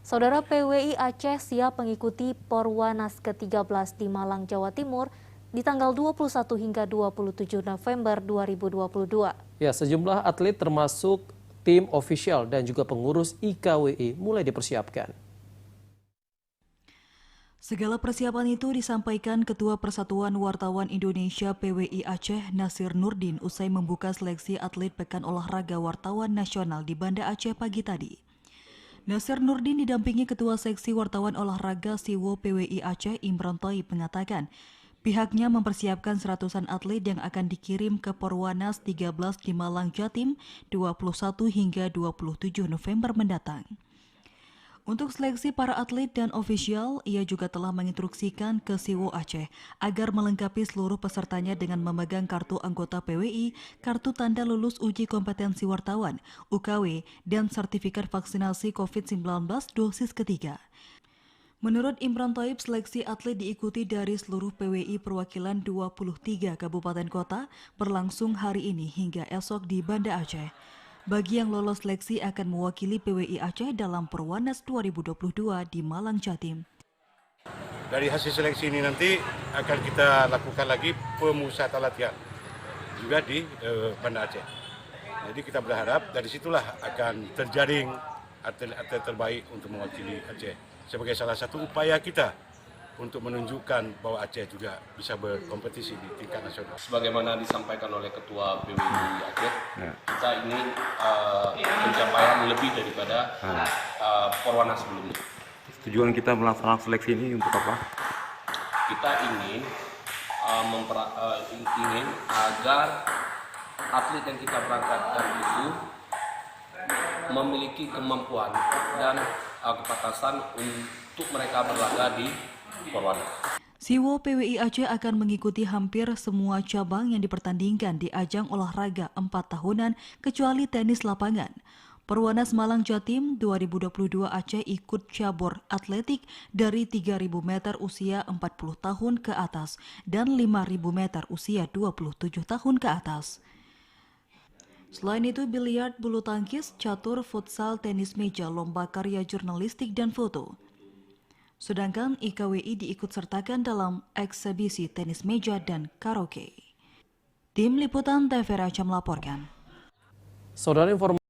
Saudara, PWI Aceh siap mengikuti Porwanas ke-13 di Malang, Jawa Timur di tanggal 21 hingga 27 November 2022. Ya, sejumlah atlet termasuk tim ofisial dan juga pengurus IKWI mulai dipersiapkan. Segala persiapan itu disampaikan Ketua Persatuan Wartawan Indonesia PWI Aceh Nasir Nurdin usai membuka seleksi atlet Pekan Olahraga Wartawan Nasional di Banda Aceh pagi tadi. Nasir Nurdin didampingi Ketua Seksi Wartawan Olahraga Siwo PWI Aceh Imran Thaib mengatakan, pihaknya mempersiapkan seratusan atlet yang akan dikirim ke Porwanas 13 di Malang, Jatim 21 hingga 27 November mendatang. Untuk seleksi para atlet dan ofisial, ia juga telah menginstruksikan ke Siwo Aceh agar melengkapi seluruh pesertanya dengan memegang kartu anggota PWI, kartu tanda lulus uji kompetensi wartawan, UKW, dan sertifikat vaksinasi COVID-19 dosis ketiga. Menurut Imran Thaib, seleksi atlet diikuti dari seluruh PWI perwakilan 23 kabupaten kota berlangsung hari ini hingga esok di Banda Aceh. Bagi yang lolos seleksi akan mewakili PWI Aceh dalam Porwanas 2022 di Malang, Jatim. Dari hasil seleksi ini nanti akan kita lakukan lagi pemusatan latihan juga di Banda Aceh. Jadi kita berharap dari situlah akan terjaring atlet-atlet terbaik untuk mewakili Aceh sebagai salah satu upaya kita untuk menunjukkan bahwa Aceh juga bisa berkompetisi di tingkat nasional. Sebagaimana disampaikan oleh Ketua PWI Aceh, kita ingin pencapaian lebih daripada Porwanas sebelumnya. Tujuan kita melaksanakan seleksi ini untuk apa? Kita ingin ingin agar atlet yang kita berangkatkan itu memiliki kemampuan dan kepatasan untuk mereka berlaga di Porwanas. Siwo PWI Aceh akan mengikuti hampir semua cabang yang dipertandingkan di ajang olahraga 4 tahunan kecuali tenis lapangan. Porwanas Malang Jatim 2022 Aceh ikut cabur atletik dari 3.000 meter usia 40 tahun ke atas dan 5.000 meter usia 27 tahun ke atas. Selain itu, biliar, bulu tangkis, catur, futsal, tenis meja, lomba karya jurnalistik dan foto. Sedangkan IKWI diikutsertakan dalam eksebisi tenis meja dan karaoke. Tim Liputan TVRI Aceh melaporkan. Saudara, informasi